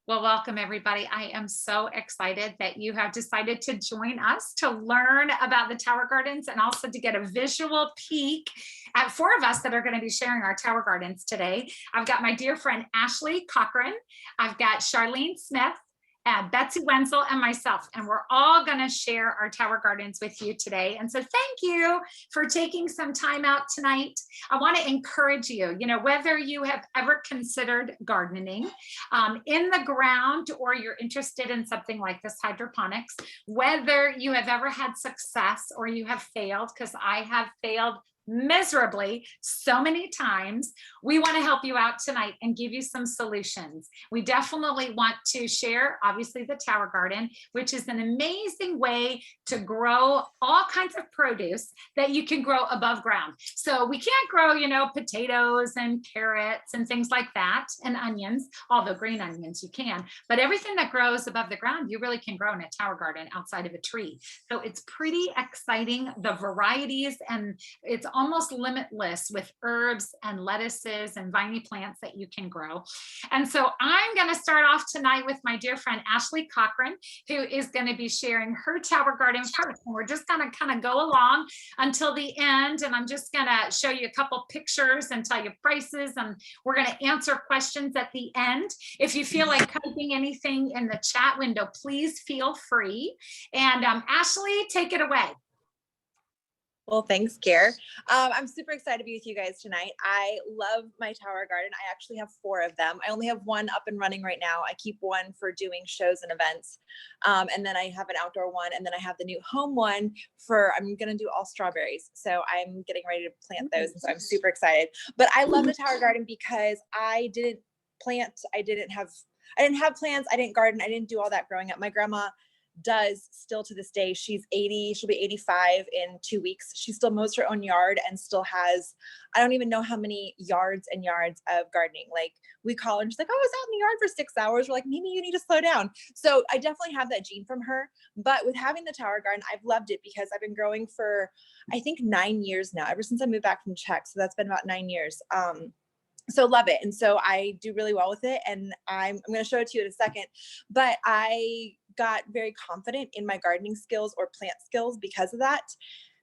Well, welcome everybody. I am so excited that you have decided to join us to learn about the Tower Gardens and also to get a visual peek at four of us that are going to be sharing our Tower Gardens today. I've got my dear friend Ashley Cochran. I've got Charlene Smith, Betsy Wenzel, and myself, and we're all going to share our Tower Gardens with you today. And so thank you for taking some time out tonight. I want to encourage you, whether you have ever considered gardening in the ground or you're interested in something like this hydroponics, whether you have ever had success or you have failed, because I have failed miserably so many times. We want to help you out tonight and give you some solutions. We definitely want to share, obviously, the Tower Garden, which is an amazing way to grow all kinds of produce that you can grow above ground. So we can't grow, potatoes and carrots and things like that, and onions, although green onions you can, but everything that grows above the ground, you really can grow in a Tower Garden outside of a tree. So it's pretty exciting, the varieties, and it's almost limitless with herbs and lettuces and viney plants that you can grow. And so I'm going to start off tonight with my dear friend Ashley Cochran, who is going to be sharing her Tower Garden first. And we're just going to kind of go along until the end. And I'm just going to show you a couple pictures and tell you prices. And we're going to answer questions at the end. If you feel like typing anything in the chat window, please feel free. And Ashley, take it away. Well, thanks, Kier. I'm super excited to be with you guys tonight. I love my Tower Garden. I actually have 4 of them. I only have one up and running right now. I keep one for doing shows and events. And then I have an outdoor one. And then I have the new home one I'm going to do all strawberries. So I'm getting ready to plant those. And so I'm super excited. But I love the Tower Garden because I didn't have plants. I didn't garden. I didn't do all that growing up. My grandma does still to this day. She's 80, she'll be 85 in 2 weeks. She still mows her own yard and still has, I don't even know how many yards and yards of gardening. Like, we call her and she's like, oh, I was out in the yard for 6 hours. We're like, Mimi, you need to slow down. So I definitely have that gene from her. But with having the Tower Garden, I've loved it because I've been growing for, I think, 9 years now, ever since I moved back from Czech. So that's been about 9 years. So love it. And so I do really well with it. And I'm going to show it to you in a second, but I got very confident in my gardening skills or plant skills because of that.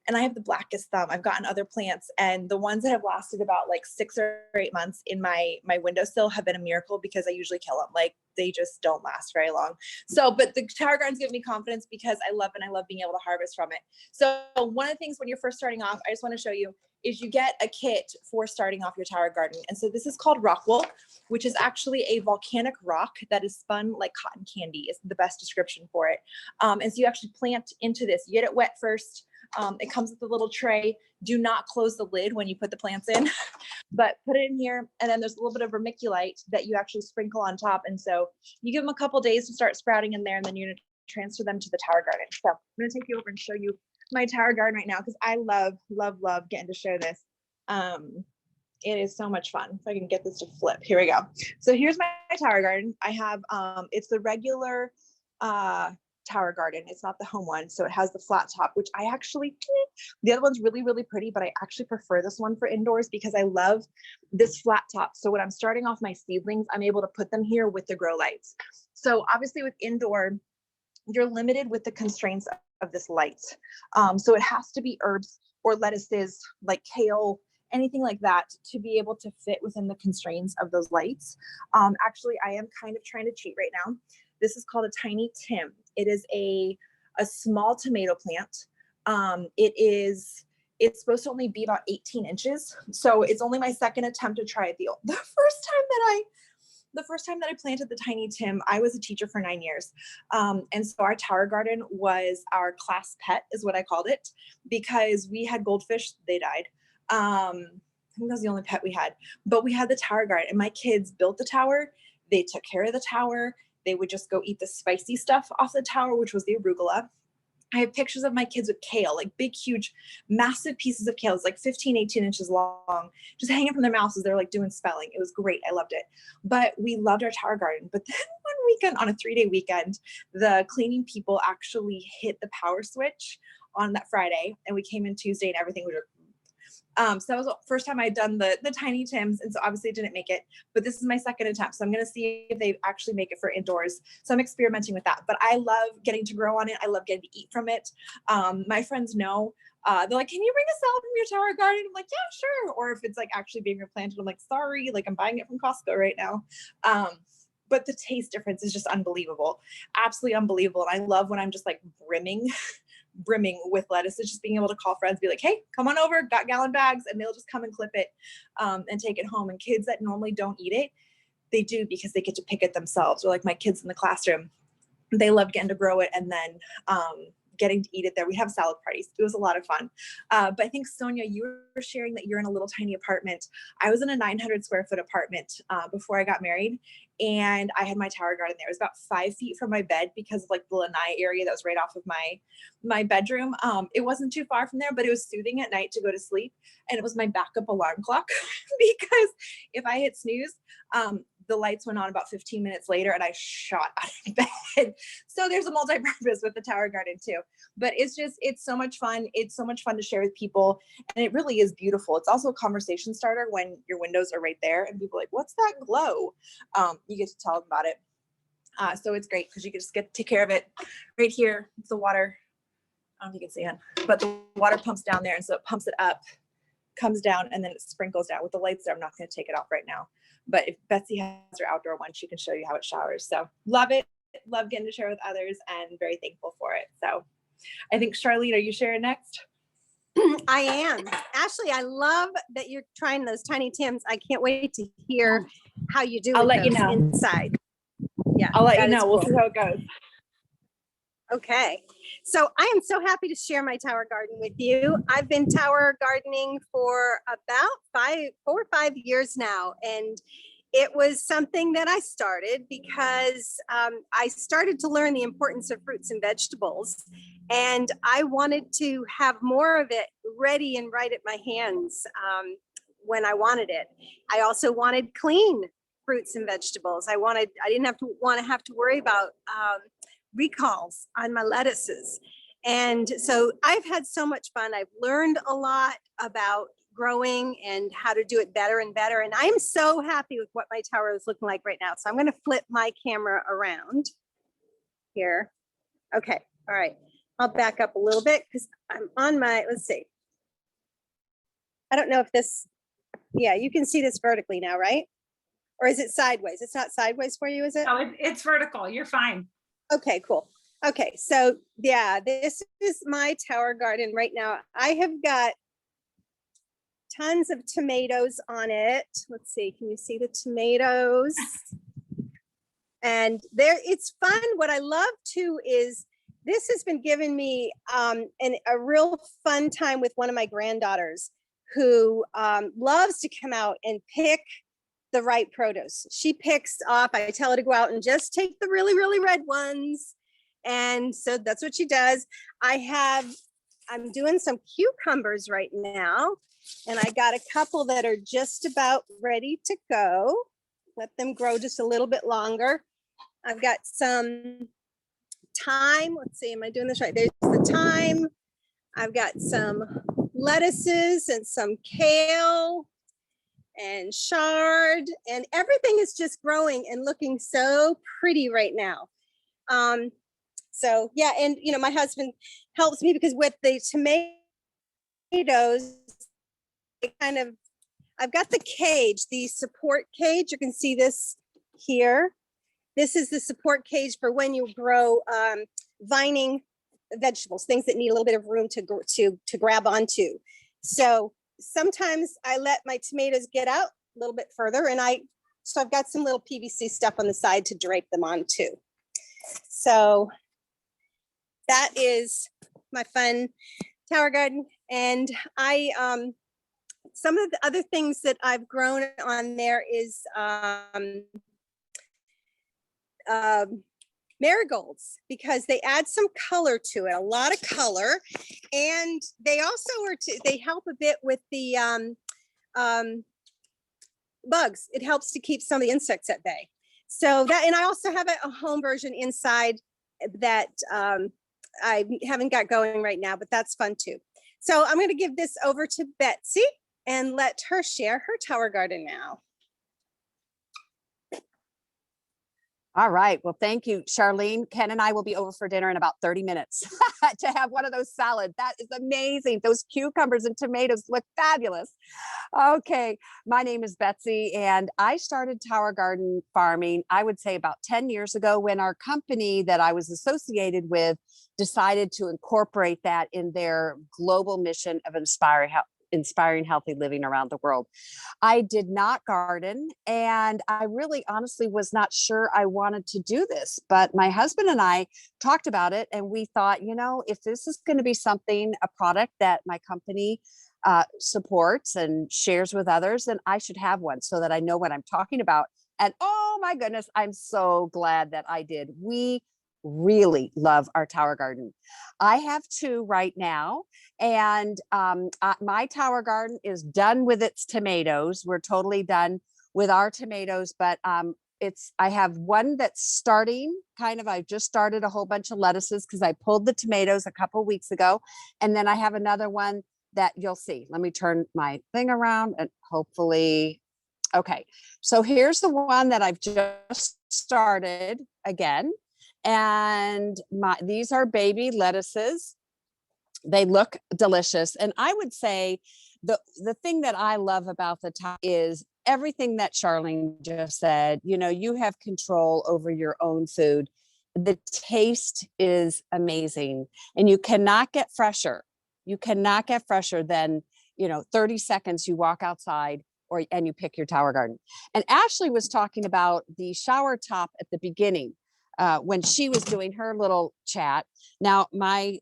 And I have the blackest thumb. I've gotten other plants, and the ones that have lasted about like 6 or 8 months in my windowsill have been a miracle because I usually kill them. Like, they just don't last very long. So, but the Tower Gardens give me confidence because I love being able to harvest from it. So one of the things when you're first starting off, I just want to show you, is you get a kit for starting off your Tower Garden. And so this is called rock wool, which is actually a volcanic rock that is spun like cotton candy, is the best description for it. And so you actually plant into this. You get it wet first. It comes with a little tray. Do not close the lid when you put the plants in, but put it in here. And then there's a little bit of vermiculite that you actually sprinkle on top. And so you give them a couple days to start sprouting in there, and then you're going to transfer them to the Tower Garden. So I'm going to take you over and show you my Tower Garden right now because I love getting to show this. It is so much fun. If I can get this to flip. Here we go. So here's my Tower Garden. I have it's the regular Tower Garden. It's not the home one. So it has the flat top, which I actually, the other one's really, really pretty, but I actually prefer this one for indoors because I love this flat top. So when I'm starting off my seedlings, I'm able to put them here with the grow lights. So obviously with indoor, you're limited with the constraints of this light. So it has to be herbs or lettuces like kale, anything like that, to be able to fit within the constraints of those lights. Actually, I am kind of trying to cheat right now. This is called a tiny Tim. It is a small tomato plant. It's supposed to only be about 18 inches. So it's only my second attempt to try it. The first time that I planted the tiny Tim, I was a teacher for 9 years. And so our Tower Garden was our class pet, is what I called it, because we had goldfish, they died. I think that was the only pet we had, but we had the Tower Garden, and my kids built the tower. They took care of the tower. They would just go eat the spicy stuff off the tower, which was the arugula. I have pictures of my kids with kale, like big, huge, massive pieces of kale. It's like 15, 18 inches long, just hanging from their mouths as they're like doing spelling. It was great. I loved it. But we loved our Tower Garden. But then one weekend, on a 3-day weekend, the cleaning people actually hit the power switch on that Friday. And we came in Tuesday and everything was So that was the first time I'd done the Tiny Tims, and so obviously it didn't make it, but this is my second attempt. So I'm gonna see if they actually make it for indoors. So I'm experimenting with that, but I love getting to grow on it. I love getting to eat from it. My friends know, they're like, can you bring a salad from your tower garden? I'm like, yeah, sure. Or if it's like actually being replanted, I'm like, sorry, like I'm buying it from Costco right now. But the taste difference is just unbelievable, absolutely unbelievable. And I love when I'm just like brimming with lettuce. It's just being able to call friends, be like, hey, come on over, got gallon bags, and they'll just come and clip it and take it home. And kids that normally don't eat it, they do because they get to pick it themselves. Or like my kids in the classroom, they love getting to grow it and then getting to eat it there. We have salad parties. It was a lot of fun. But I think, Sonia, you were sharing that you're in a little tiny apartment. I was in a 900 square foot apartment before I got married, and I had my tower garden there. It was about 5 feet from my bed because of like the lanai area that was right off of my bedroom. It wasn't too far from there, but it was soothing at night to go to sleep. And it was my backup alarm clock because if I hit snooze, the lights went on about 15 minutes later and I shot out of bed. So there's a multi-purpose with the tower garden too. But it's so much fun. It's so much fun to share with people. And it really is beautiful. It's also a conversation starter when your windows are right there and people are like, what's that glow? You get to tell them about it. So it's great because you can just get to take care of it right here. It's the water. I don't know if you can see it, but the water pumps down there. And so it pumps it up, comes down, and then it sprinkles down. With the lights there, I'm not going to take it off right now. But if Betsy has her outdoor one, she can show you how it showers. So love it. Love getting to share with others and very thankful for it. So I think, Charlene, are you sharing next? I am. Ashley, I love that you're trying those Tiny Tims. I can't wait to hear how you do I'll with let you those know. inside. Yeah, I'll let that you is know. We'll cool. see how it goes. Okay. So I am so happy to share my tower garden with you. I've been tower gardening for about 4 or 5 years now. And it was something that I started because I started to learn the importance of fruits and vegetables. And I wanted to have more of it ready and right at my hands when I wanted it. I also wanted clean fruits and vegetables. I didn't have to worry about recalls on my lettuces. And so I've had so much fun. I've learned a lot about growing and how to do it better and better. And I'm so happy with what my tower is looking like right now. So I'm going to flip my camera around here. Okay. All right. I'll back up a little bit because I'm on my, let's see. I don't know if this, yeah, you can see this vertically now, right? Or is it sideways? It's not sideways for you, is it? Oh, it's vertical. You're fine. Okay, cool. Okay, so yeah, this is my tower garden right now. I have got tons of tomatoes on it. Let's see, can you see the tomatoes? And it's fun. What I love too is this has been giving me a real fun time with one of my granddaughters who loves to come out and pick the right produce. She picks off, I tell her to go out and just take the really, really red ones. And so that's what she does. I'm doing some cucumbers right now. And I got a couple that are just about ready to go. Let them grow just a little bit longer. I've got some thyme. Let's see, am I doing this right? There's the thyme. I've got some lettuces and some kale and chard, and everything is just growing and looking so pretty right now. So yeah, and you know, my husband helps me because with the tomatoes, I've got the cage, the support cage. You can see this here. This is the support cage for when you grow vining vegetables, things that need a little bit of room to grab onto. So sometimes I let my tomatoes get out a little bit further, and so I've got some little PVC stuff on the side to drape them on too. So that is my fun tower garden. And some of the other things that I've grown on there is marigolds, because they add some color to it, a lot of color, and they also they help a bit with the bugs. It helps to keep some of the insects at bay. So that, and I also have a home version inside that I haven't got going right now, but that's fun too. So I'm going to give this over to Betsy, and let her share her tower garden now. All right. Well, thank you, Charlene. Ken and I will be over for dinner in about 30 minutes to have one of those salads. That is amazing. Those cucumbers and tomatoes look fabulous. Okay. My name is Betsy, and I started Tower Garden farming, I would say about 10 years ago, when our company that I was associated with decided to incorporate that in their global mission of inspiring healthy living around the world. I did not garden, and I really honestly was not sure I wanted to do this, but my husband and I talked about it, and we thought, if this is going to be something, a product that my company supports and shares with others, then I should have one so that I know what I'm talking about. And oh my goodness, I'm so glad that I did. We really love our tower garden. I have two right now, and my tower garden is done with its tomatoes. We're totally done with our tomatoes, but I have one that's starting I just started a whole bunch of lettuces because I pulled the tomatoes a couple weeks ago. And then I have another one that you'll see. Let me turn my thing around and hopefully, okay. So here's the one that I've just started again. And these are baby lettuces. They look delicious. And I would say the thing that I love about the top is everything that Charlene just said. You have control over your own food. The taste is amazing, and you cannot get fresher. You cannot get fresher than 30 seconds you walk outside and you pick your tower garden. And Ashley was talking about the shower top at the beginning. When she was doing her little chat. Now, my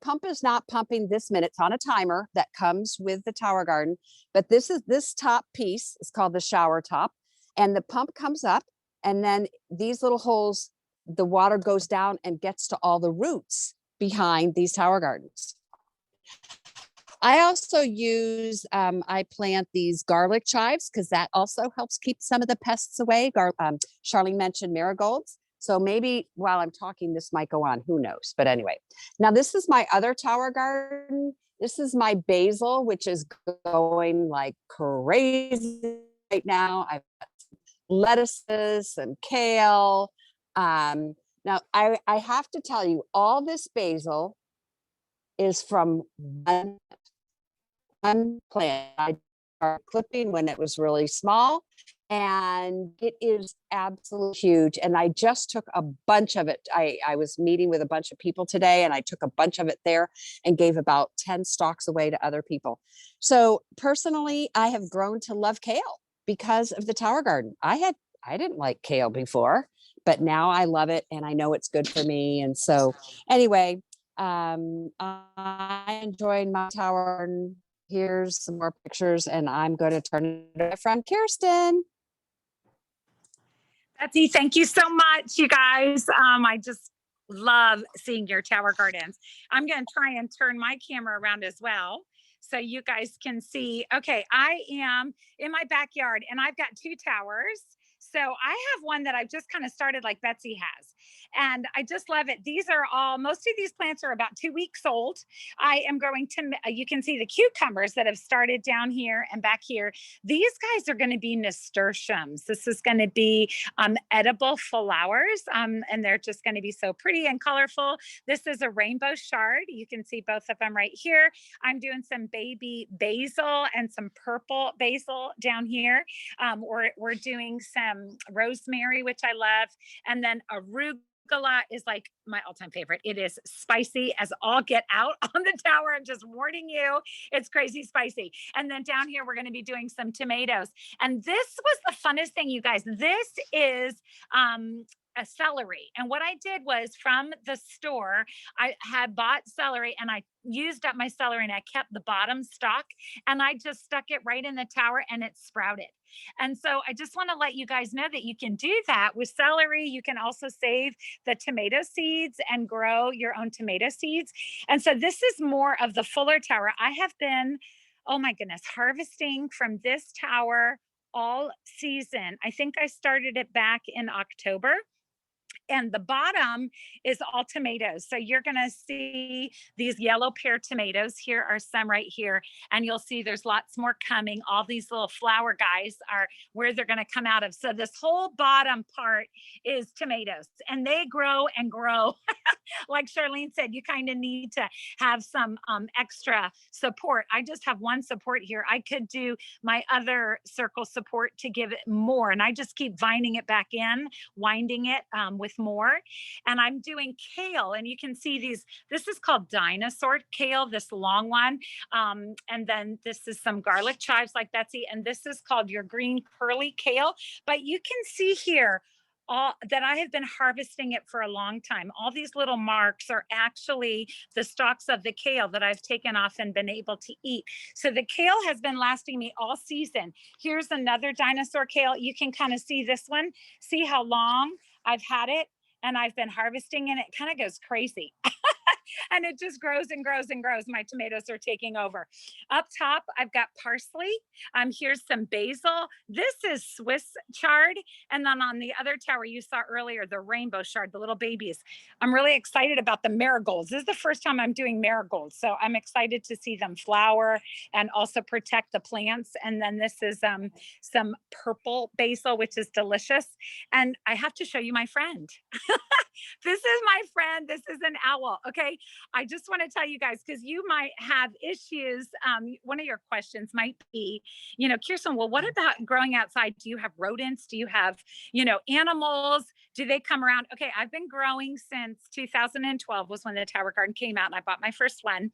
pump is not pumping this minute. It's on a timer that comes with the tower garden, but this top piece is called the shower top, and the pump comes up, and then these little holes, the water goes down and gets to all the roots behind these tower gardens. I also use, I plant these garlic chives because that also helps keep some of the pests away. Charlene mentioned marigolds. So maybe while I'm talking, this might go on, who knows? But anyway, now this is my other tower garden. This is my basil, which is going like crazy right now. I've got lettuces and kale. Now I have to tell you, all this basil is from one plant. I started clipping when it was really small. And it is absolutely huge. And I just took a bunch of it. I was meeting with a bunch of people today, and I took a bunch of it there and gave about 10 stalks away to other people. So personally, I have grown to love kale because of the tower garden. I didn't like kale before, but now I love it, and I know it's good for me. And so anyway, I enjoyed my tower garden. Here's some more pictures, and I'm going to turn it to my friend Kirsten. Betsy, thank you so much, you guys. I just love seeing your tower gardens. I'm going to try and turn my camera around as well so you guys can see. Okay, I am in my backyard, and I've got two towers. So I have one that I've just kind of started like Betsy has, and I just love it. Most of these plants are about 2 weeks old. I am growing you can see the cucumbers that have started down here and back here. These guys are going to be nasturtiums. This is going to be edible flowers, and they're just going to be so pretty and colorful. This is a rainbow chard. You can see both of them right here. I'm doing some baby basil and some purple basil down here. We're doing some rosemary, which I love, and then arugula is like my all-time favorite. It is spicy as all get out on the tower. I'm just warning you, it's crazy spicy. And then down here, we're going to be doing some tomatoes. And this was the funnest thing, you guys. This is a celery. And what I did was from the store, I had bought celery, and I used up my celery, and I kept the bottom stalk, and I just stuck it right in the tower, and it sprouted. And so I just want to let you guys know that you can do that with celery. You can also save the tomato seeds and grow your own tomato seeds. And so this is more of the fuller tower. I have been, oh my goodness, harvesting from this tower all season. I think I started it back in October. and the bottom is all tomatoes. So you're going to see these yellow pear tomatoes. Here are some right here. And you'll see there's lots more coming. All these little flower guys are where they're going to come out of. So this whole bottom part is tomatoes, and they grow and grow. Like Charlene said, you kind of need to have some extra support. I just have one support here. I could do my other circle support to give it more. And I just keep vining it back in, winding it with more. And I'm doing kale, and you can see these, this is called dinosaur kale, this long one. And then this is some garlic chives like Betsy, and this is called your green curly kale. But you can see here, all that I have been harvesting it for a long time. All these little marks are actually the stalks of the kale that I've taken off and been able to eat. So the kale has been lasting me all season. Here's another dinosaur kale. You can kind of see this one. See how long I've had it, and I've been harvesting, and it kind of goes crazy. And it just grows and grows and grows. My tomatoes are taking over. Up top, I've got parsley. Here's some basil. This is Swiss chard. And then on the other tower you saw earlier, the rainbow chard, the little babies. I'm really excited about the marigolds. This is the first time I'm doing marigolds. So I'm excited to see them flower and also protect the plants. And then this is some purple basil, which is delicious. And I have to show you my friend. This is my friend. This is an owl. Okay. I just want to tell you guys, because you might have issues. One of your questions might be, Kirsten, well, what about growing outside? Do you have rodents? Do you have, animals? Do they come around? Okay. I've been growing since 2012 was when the Tower Garden came out, and I bought my first one,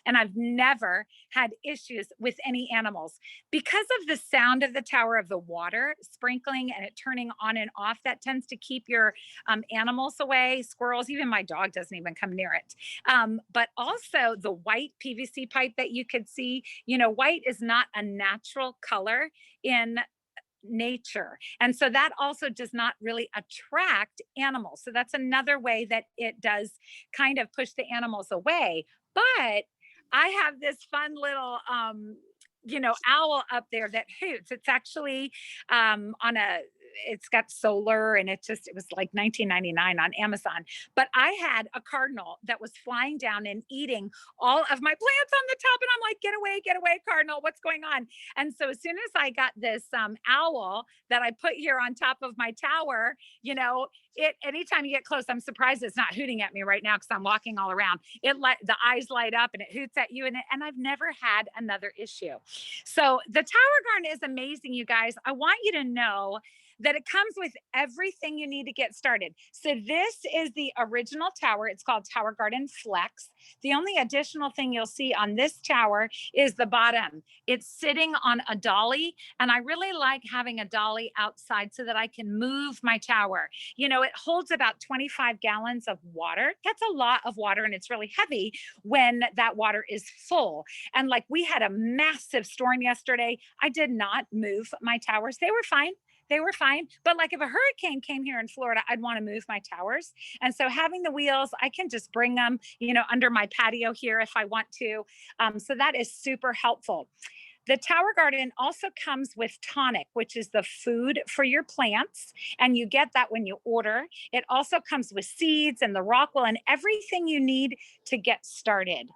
and I've never had issues with any animals because of the sound of the tower, of the water sprinkling and it turning on and off. That tends to keep your animals away, squirrels. Even my dog doesn't even come near it. But also the white PVC pipe that you could see, white is not a natural color in nature. And so that also does not really attract animals. So that's another way that it does kind of push the animals away. But I have this fun little owl up there that hoots. It's actually it's got solar, and it was like $19.99 on Amazon. But I had a cardinal that was flying down and eating all of my plants on the top. And I'm like, get away, cardinal, what's going on? And so as soon as I got this owl that I put here on top of my tower, anytime you get close, I'm surprised it's not hooting at me right now, because I'm walking all around. The eyes light up and it hoots at you, and I've never had another issue. So the Tower Garden is amazing, you guys. I want you to know that it comes with everything you need to get started. So this is the original tower. It's called Tower Garden Flex. The only additional thing you'll see on this tower is the bottom. It's sitting on a dolly, and I really like having a dolly outside so that I can move my tower. It holds about 25 gallons of water. That's a lot of water, and it's really heavy when that water is full. And like, we had a massive storm yesterday. I did not move my towers. They were fine. But like, if a hurricane came here in Florida, I'd want to move my towers. And so having the wheels, I can just bring them, under my patio here if I want to. So that is super helpful. The Tower Garden also comes with tonic, which is the food for your plants. And you get that when you order. It also comes with seeds and the Rockwool and everything you need to get started.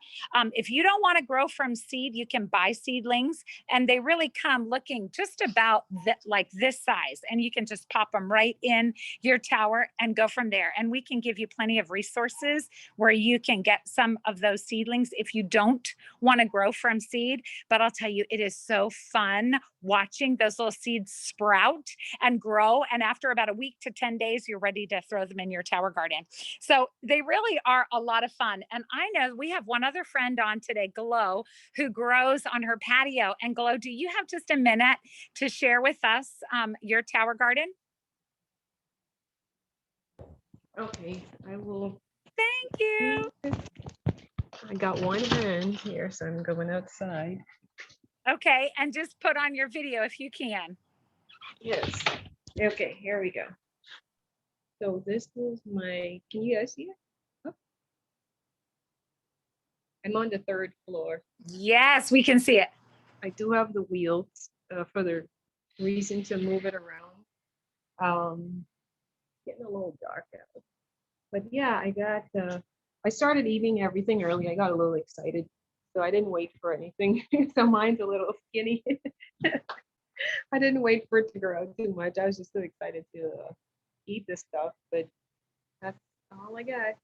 If you don't want to grow from seed, you can buy seedlings, and they really come looking just about like this size. And you can just pop them right in your tower and go from there. And we can give you plenty of resources where you can get some of those seedlings if you don't want to grow from seed. But I'll tell you, it is so fun watching those little seeds sprout and grow. And after about a week to 10 days, you're ready to throw them in your Tower Garden. So they really are a lot of fun. And I know we have one other friend on today, Glow, who grows on her patio. And Glow, do you have just a minute to share with us your Tower Garden? Okay, I will. Thank you. I got one hand here, so I'm going outside. Okay, and just put on your video if you can. Yes. Okay, here we go. So this is can you guys see it? Oh. I'm on the 3rd floor. Yes, we can see it. I do have the wheels. 'Cause for the reason to move it around. getting a little dark out. But yeah, I started eating everything early. I got a little excited, so I didn't wait for anything. So mine's a little skinny. I didn't wait for it to grow too much. I was just so excited to eat this stuff, but that's all I got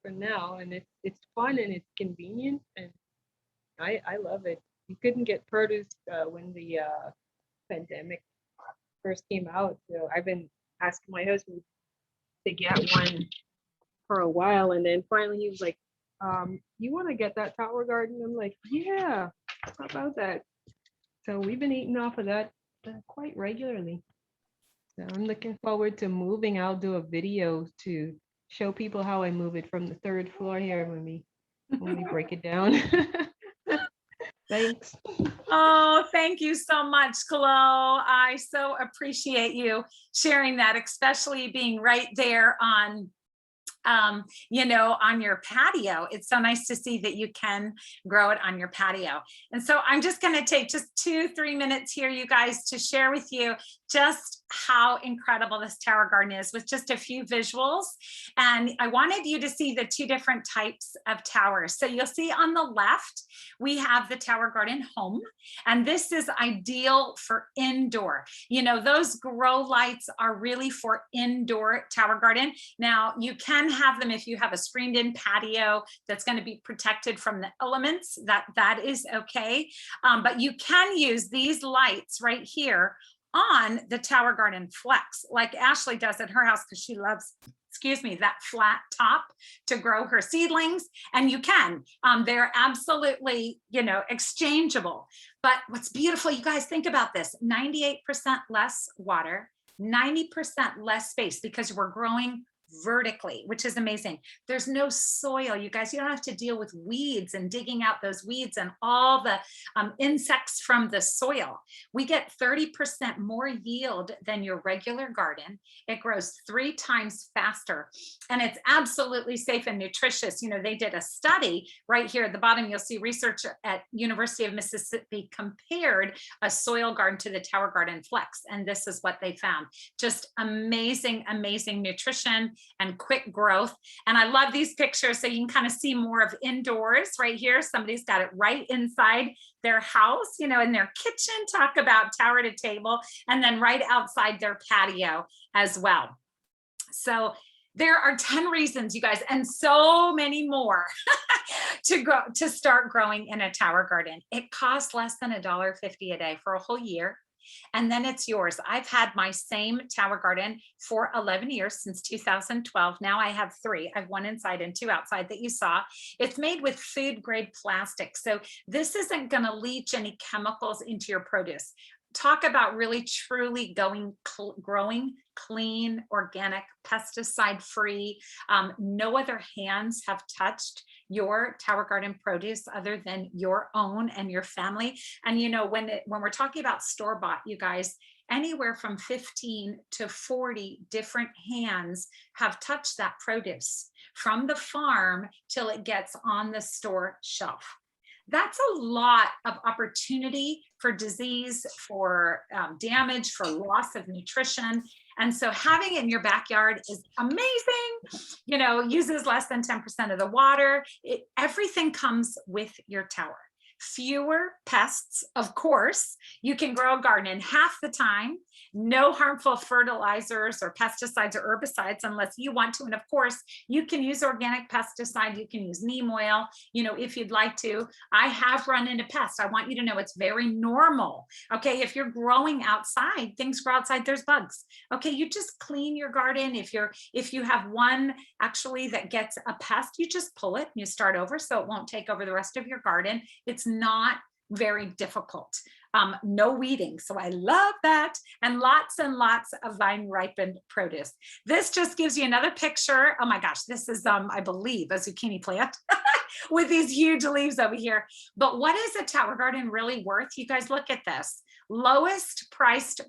for now. And it's fun and it's convenient, and I love it. You couldn't get produce when the pandemic first came out, so I've been asking my husband to get one for a while, and then finally he was like, you want to get that tower garden? I'm like, yeah, how about that? So we've been eating off of that quite regularly. So I'm looking forward to moving. I'll do a video to show people how I move it from the 3rd floor here when we break it down. Thanks. Oh, thank you so much, Chloe. I so appreciate you sharing that, especially being right there on on your patio. It's so nice to see that you can grow it on your patio. And so I'm just going to take just 2-3 minutes here, you guys, to share with you just how incredible this tower garden is with just a few visuals. And I wanted you to see the 2 different types of towers. So you'll see on the left, we have the tower garden home, and this is ideal for indoor. Those grow lights are really for indoor tower garden. Now you can have them if you have a screened in patio that's going to be protected from the elements, that is okay. But you can use these lights right here on the tower garden flex, like Ashley does at her house, because she loves, that flat top to grow her seedlings. And you can, they're absolutely, exchangeable. But what's beautiful, you guys, think about this: 98% less water, 90% less space, because we're growing vertically, which is amazing. There's no soil, you guys. You don't have to deal with weeds and digging out those weeds and all the insects from the soil. We get 30% more yield than your regular garden. It grows 3 times faster, and it's absolutely safe and nutritious. They did a study right here at the bottom. You'll see research at University of Mississippi compared a soil garden to the tower garden flex, and this is what they found: just amazing, amazing nutrition and quick growth. And I love these pictures, so you can kind of see more of indoors right here. Somebody's got it right inside their house, in their kitchen. Talk about tower to table, and then right outside their patio as well. So there are 10 reasons, you guys, and so many more to start growing in a tower garden. It costs less than $1.50 a day for a whole year, and then it's yours. I've had my same tower garden for 11 years, since 2012. Now I have 3. I have 1 inside and 2 outside that you saw. It's made with food grade plastic, so this isn't going to leach any chemicals into your produce. Talk about really truly growing clean, organic, pesticide free. No other hands have touched your tower garden produce other than your own and your family. And when we're talking about store-bought, you guys, anywhere from 15 to 40 different hands have touched that produce from the farm till it gets on the store shelf. That's a lot of opportunity for disease, for damage, for loss of nutrition. And so having it in your backyard is amazing. Uses less than 10% of the water. Everything comes with your tower. Fewer pests, of course. You can grow a garden in half the time. No harmful fertilizers or pesticides or herbicides unless you want to. And of course, you can use organic pesticide. You can use neem oil, if you'd like to. I have run into pests. I want you to know it's very normal. Okay, if you're growing outside, things grow outside, there's bugs. Okay, you just clean your garden. If you have one actually that gets a pest, you just pull it and you start over so it won't take over the rest of your garden. It's not very difficult. No weeding. So I love that. And lots of vine ripened produce. This just gives you another picture. Oh my gosh, this is, I believe, a zucchini plant with these huge leaves over here. But what is a tower garden really worth? You guys look at this. Lowest priced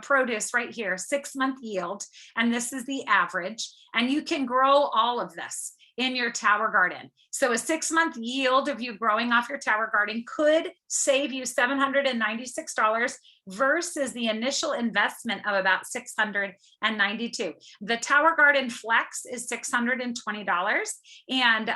produce right here, 6-month yield. And this is the average. And you can grow all of this. in your tower garden. So a 6-month yield of you growing off your tower garden could save you $796 versus the initial investment of about $692. The Tower Garden Flex is $620, and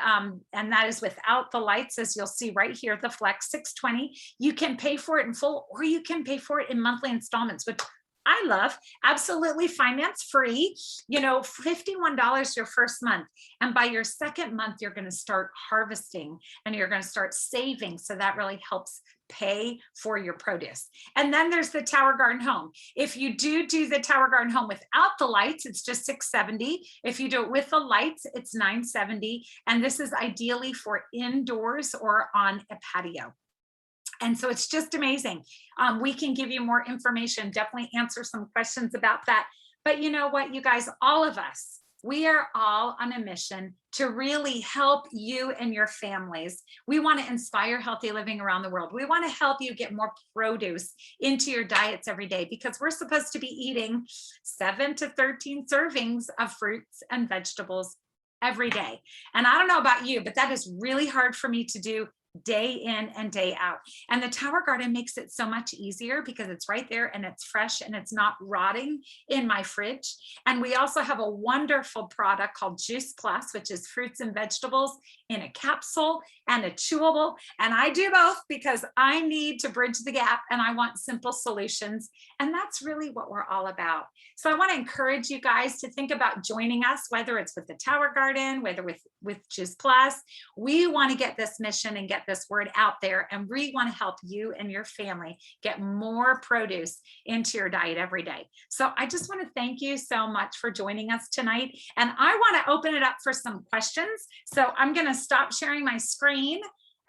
that is without the lights, as you'll see right here. The Flex $620. You can pay for it in full, or you can pay for it in monthly installments, which I love. Absolutely finance free, you know, $51 your first month. And by your second month, you're going to start harvesting and you're going to start saving. So that really helps pay for your produce. And then there's the Tower Garden Home. If you do the Tower Garden Home without the lights, it's just $670. If you do it with the lights, it's $970. And this is ideally for indoors or on a patio. And so it's just amazing. We can give you more information, definitely answer some questions about that. But you know what, you guys, all of us, we are all on a mission to really help you and your families. We want to inspire healthy living around the world. We want to help you get more produce into your diets every day, because we're supposed to be eating 7 to 13 servings of fruits and vegetables every day. And I don't know about you, but that is really hard for me to do day in and day out. And the Tower Garden makes it so much easier because it's right there and it's fresh and it's not rotting in my fridge. And we also have a wonderful product called Juice Plus, which is fruits and vegetables in a capsule and a chewable. And I do both because I need to bridge the gap and I want simple solutions. And that's really what we're all about. So I want to encourage you guys to think about joining us, whether it's with the Tower Garden, whether with Juice Plus. We want to get this mission and get this word out there, and we want to help you and your family get more produce into your diet every day. So I just want to thank you so much for joining us tonight, and I want to open it up for some questions. So I'm going to stop sharing my screen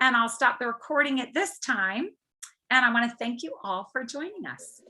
and I'll stop the recording at this time, and I want to thank you all for joining us.